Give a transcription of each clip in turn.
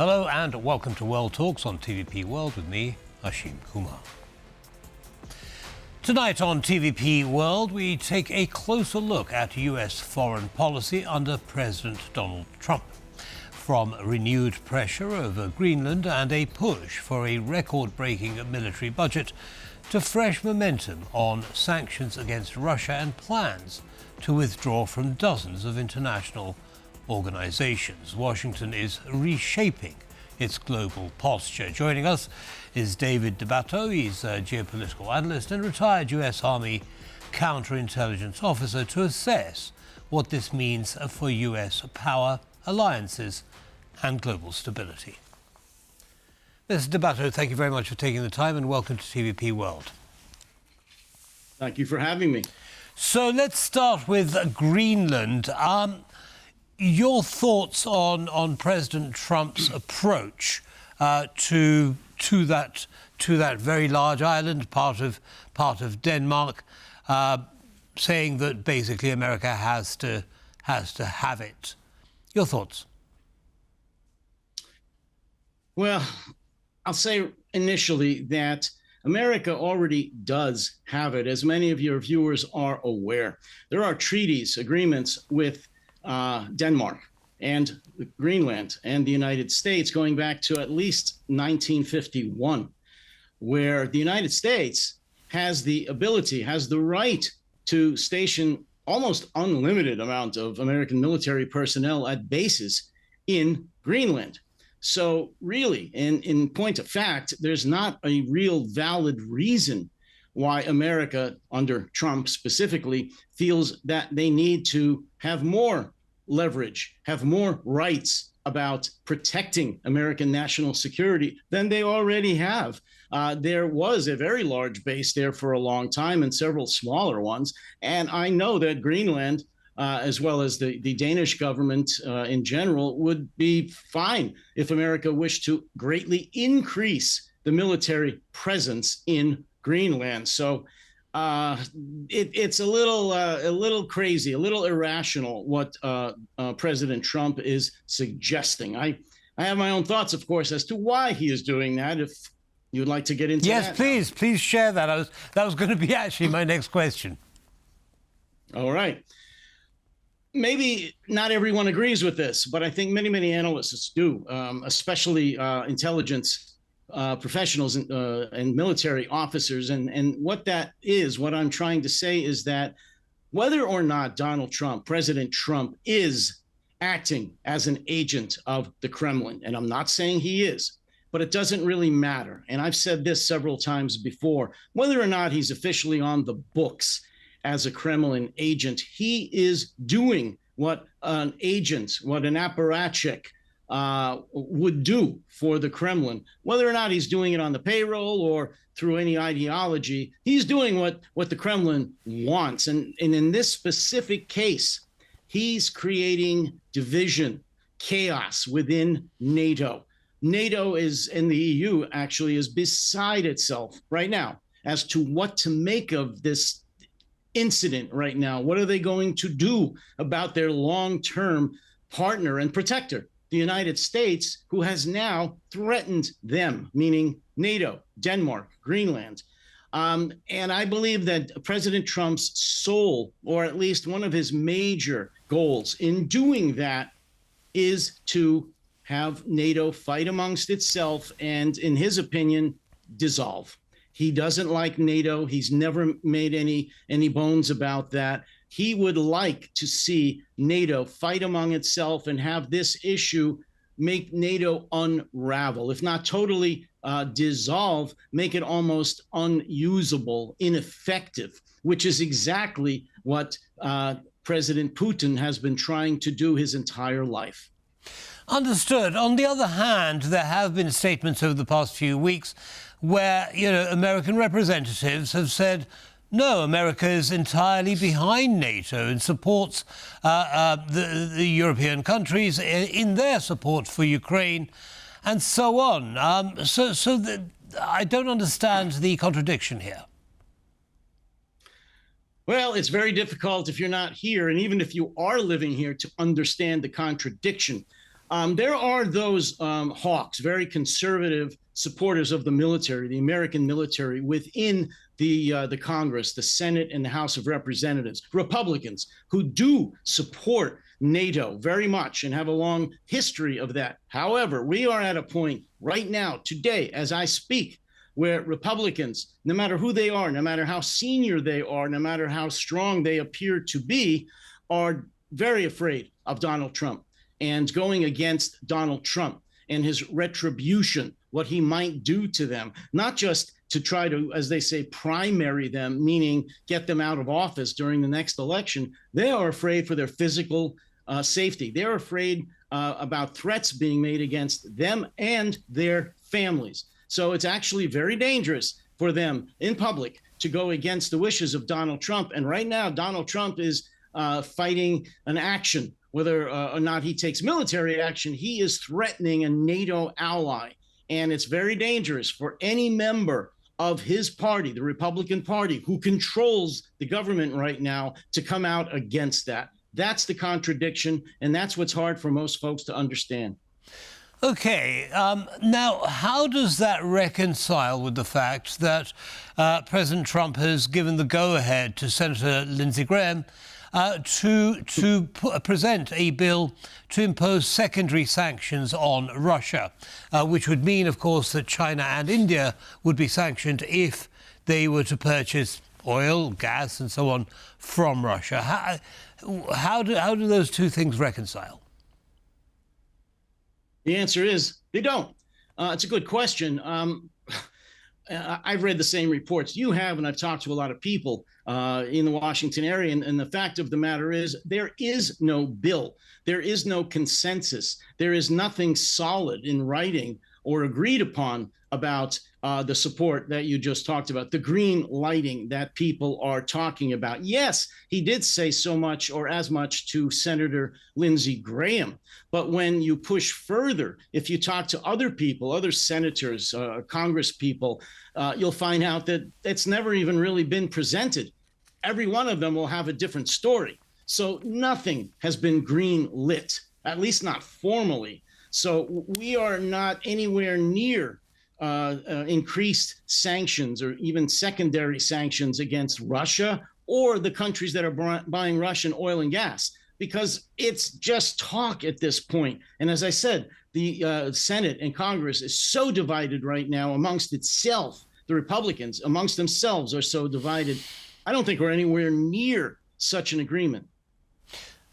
Hello and welcome to World Talks on TVP World with me, Ashim Kumar. Tonight on TVP World, we take a closer look at US foreign policy under President Donald Trump. From renewed pressure over Greenland and a push for a record-breaking military budget to fresh momentum on sanctions against Russia and plans to withdraw from dozens of international organizations. Washington is reshaping its global posture. Joining us is David DeBatto. He's a geopolitical analyst and retired US Army counterintelligence officer to assess what this means for US power, alliances and global stability. Mr. DeBatto, thank you very much for taking the time and welcome to TVP World. Thank you for having me. So let's start with Greenland. Your thoughts on President Trump's approach to that very large island, part of Denmark, saying that basically America has to have it. Your thoughts? Well, I'll say initially that America already does have it, as many of your viewers are aware. There are treaties, agreements with Denmark and Greenland and the United States going back to at least 1951, where the United States has the ability, has the right to station almost unlimited amount of American military personnel at bases in Greenland. So really, in point of fact, there's not a real valid reason why America, under Trump specifically, feels that they need to have more leverage, have more rights about protecting American national security than they already have. There was a very large base there for a long time and several smaller ones. And I know that Greenland, as well as the Danish government in general, would be fine if America wished to greatly increase the military presence in Greenland. So it's a little crazy, a little irrational what President Trump is suggesting. I have my own thoughts, of course, as to why he is doing that. If you'd like to get into that. Yes, please share that. That was going to be actually my next question. All right. Maybe not everyone agrees with this, but I think many analysts do, especially intelligence professionals and military officers. And what that is, what I'm trying to say is that whether or not Donald Trump, President Trump, is acting as an agent of the Kremlin, and I'm not saying he is, but it doesn't really matter. And I've said this several times before, whether or not he's officially on the books as a Kremlin agent, he is doing what an agent, what an apparatchik would do for the Kremlin. Whether or not he's doing it on the payroll or through any ideology, he's doing what the Kremlin wants. And in this specific case, he's creating division, chaos within NATO. NATO is, and the EU actually, is beside itself right now as to what to make of this incident right now. What are they going to do about their long-term partner and protector, the United States, who has now threatened them, meaning NATO, Denmark, Greenland. And I believe that President Trump's sole, or at least one of his major goals in doing that, is to have NATO fight amongst itself and, in his opinion, dissolve. He doesn't like NATO. He's never made any bones about that. He would like to see NATO fight among itself and have this issue make NATO unravel, if not totally dissolve, make it almost unusable, ineffective, which is exactly what President Putin has been trying to do his entire life. Understood. On the other hand, there have been statements over the past few weeks where, American representatives have said, no, America is entirely behind NATO and supports the European countries in their support for Ukraine and so on. I don't understand the contradiction here. Well, it's very difficult if you're not here, and even if you are living here, to understand the contradiction. There are those hawks, very conservative supporters of the military, the American military, within the Congress, the Senate, and the House of Representatives, Republicans who do support NATO very much and have a long history of that. However, we are at a point right now, today, as I speak, where Republicans, no matter who they are, no matter how senior they are, no matter how strong they appear to be, are very afraid of Donald Trump and going against Donald Trump and his retribution, what he might do to them, not just to try to, as they say, primary them, meaning get them out of office during the next election. They are afraid for their physical safety. They're afraid about threats being made against them and their families. So it's actually very dangerous for them in public to go against the wishes of Donald Trump. And right now, Donald Trump is fighting an action. Whether or not he takes military action, he is threatening a NATO ally. And it's very dangerous for any member of his party, the Republican Party, who controls the government right now, to come out against that. That's the contradiction, and that's what's hard for most folks to understand. Okay, now how does that reconcile with the fact that President Trump has given the go-ahead to Senator Lindsey Graham to present a bill to impose secondary sanctions on Russia, which would mean, of course, that China and India would be sanctioned if they were to purchase oil, gas, and so on from Russia? How do those two things reconcile? The answer is they don't. It's a good question. I've read the same reports you have, and I've talked to a lot of people in the Washington area. And the fact of the matter is there is no bill. There is no consensus. There is nothing solid in writing or agreed upon about the support that you just talked about, the green lighting that people are talking about. Yes, he did say so much or as much to Senator Lindsey Graham. But when you push further, if you talk to other people, other senators, Congress people, you'll find out that it's never even really been presented. Every one of them will have a different story. So nothing has been green lit, at least not formally. So we are not anywhere near increased sanctions or even secondary sanctions against Russia or the countries that are buying Russian oil and gas, because it's just talk at this point. And as I said, the Senate and Congress is so divided right now amongst itself. The Republicans amongst themselves are so divided. I don't think we're anywhere near such an agreement.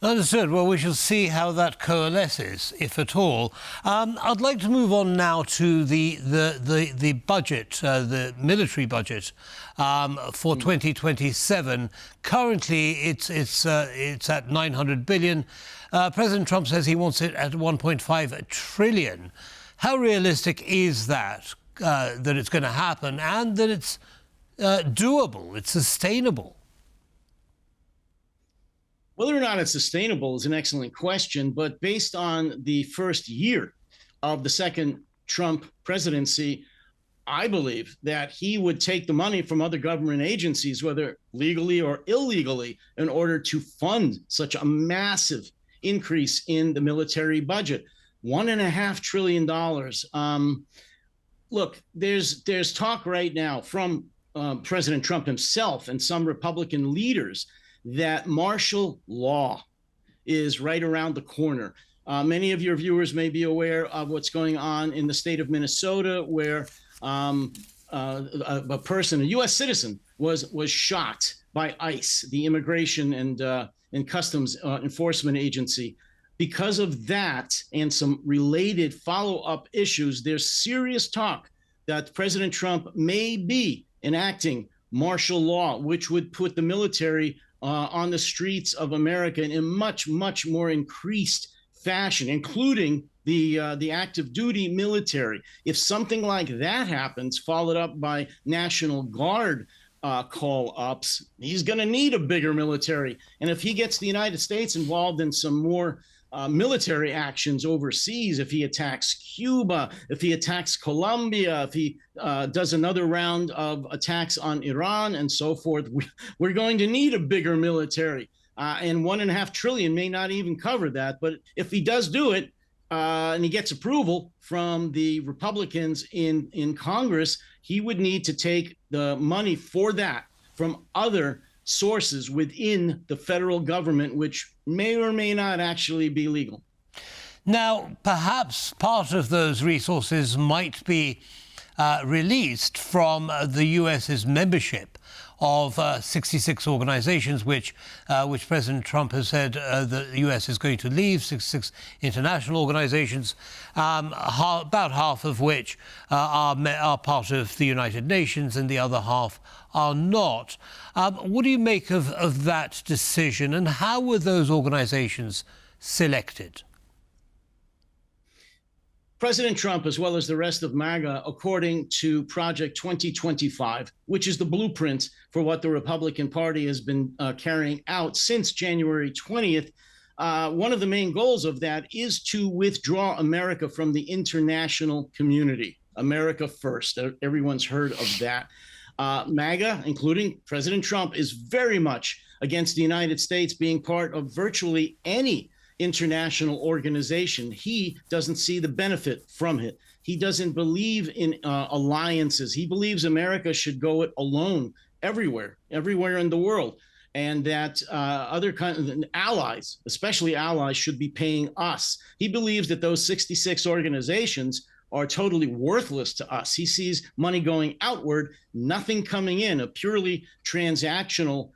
Understood. Well, we shall see how that coalesces, if at all. I'd like to move on now to the budget, the military budget for 2027. Currently, it's at 900 billion. President Trump says he wants it at 1.5 trillion. How realistic is that it's going to happen, and that it's doable, it's sustainable? Whether or not it's sustainable is an excellent question, but based on the first year of the second Trump presidency, I believe that he would take the money from other government agencies, whether legally or illegally, in order to fund such a massive increase in the military budget. $1.5 trillion. Look, there's talk right now from President Trump himself and some Republican leaders that martial law is right around the corner. Many of your viewers may be aware of what's going on in the state of Minnesota, where a person, a U.S. citizen, was shot by ICE, the Immigration and Customs Enforcement Agency. Because of that and some related follow-up issues, there's serious talk that President Trump may be enacting martial law, which would put the military on the streets of America in a much, much more increased fashion, including the active duty military. If something like that happens, followed up by National Guard call-ups, he's going to need a bigger military. And if he gets the United States involved in some more military actions overseas, if he attacks Cuba, if he attacks Colombia, if he does another round of attacks on Iran and so forth, we're going to need a bigger military. And $1.5 trillion may not even cover that. But if he does do it, and he gets approval from the Republicans in Congress, he would need to take the money for that from other sources within the federal government, which may or may not actually be legal. Now, perhaps part of those resources might be released from the US's membership of 66 organizations, which President Trump has said the US is going to leave, 66 international organizations, about half of which are part of the United Nations and the other half are not. What do you make of that decision, and how were those organizations selected? President Trump, as well as the rest of MAGA, according to Project 2025, which is the blueprint for what the Republican Party has been carrying out since January 20th, one of the main goals of that is to withdraw America from the international community. America first. Everyone's heard of that. MAGA, including President Trump, is very much against the United States being part of virtually any international organization. He doesn't see the benefit from it. He doesn't believe in alliances. He believes America should go it alone everywhere in the world, and that other kinds of allies, especially allies, should be paying us. He believes that those 66 organizations are totally worthless to us. He sees money going outward, nothing coming in, a purely transactional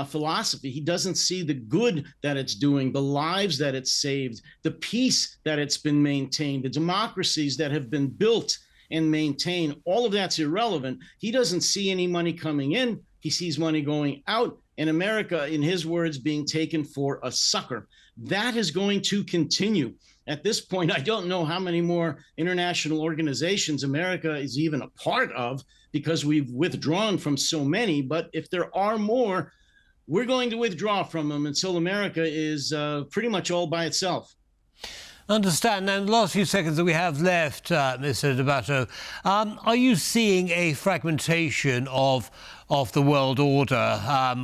philosophy. He doesn't see the good that it's doing, the lives that it's saved, the peace that it's been maintained, the democracies that have been built and maintained. All of that's irrelevant. He doesn't see any money coming in. He sees money going out, and America, in his words, being taken for a sucker. That is going to continue. At this point, I don't know how many more international organizations America is even a part of, because we've withdrawn from so many. But if there are more, we're going to withdraw from them until America is pretty much all by itself. Understand. Now, in the last few seconds that we have left, Mr. DeBatto, are you seeing a fragmentation of the world order,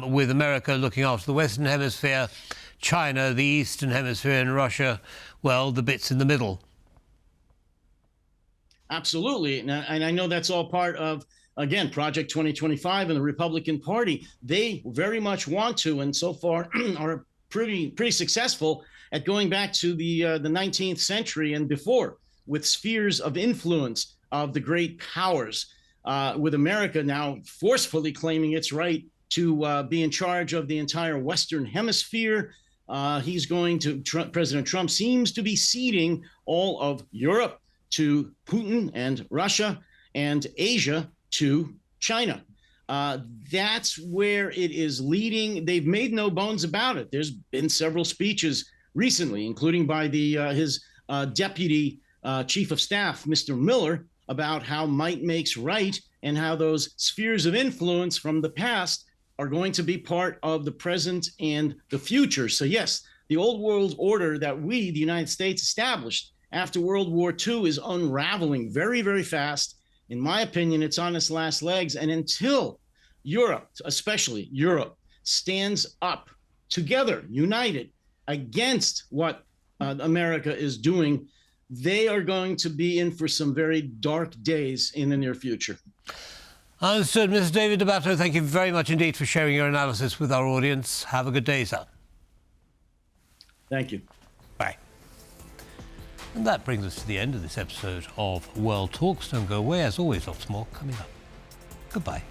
with America looking after the Western Hemisphere, China, the Eastern Hemisphere, and Russia, well, the bits in the middle? Absolutely. And I know that's all part of, again, Project 2025 and the Republican Party. They very much want to, and so far are pretty successful at going back to the 19th century and before, with spheres of influence of the great powers, with America now forcefully claiming its right to be in charge of the entire Western Hemisphere. President Trump seems to be ceding all of Europe to Putin and Russia, and Asia to China. That's where it is leading. They've made no bones about it. There's been several speeches recently, including by his deputy chief of staff, Mr. Miller, about how might makes right and how those spheres of influence from the past are going to be part of the present and the future. So yes, the old world order that we, the United States, established after World War II is unraveling very, very fast. In my opinion, it's on its last legs. And until Europe, especially Europe, stands up together, united, against what America is doing, they are going to be in for some very dark days in the near future. Understood. Mr. David DeBatto, thank you very much indeed for sharing your analysis with our audience. Have a good day, sir. Thank you. Bye. And that brings us to the end of this episode of World Talks. Don't go away. As always, lots more coming up. Goodbye.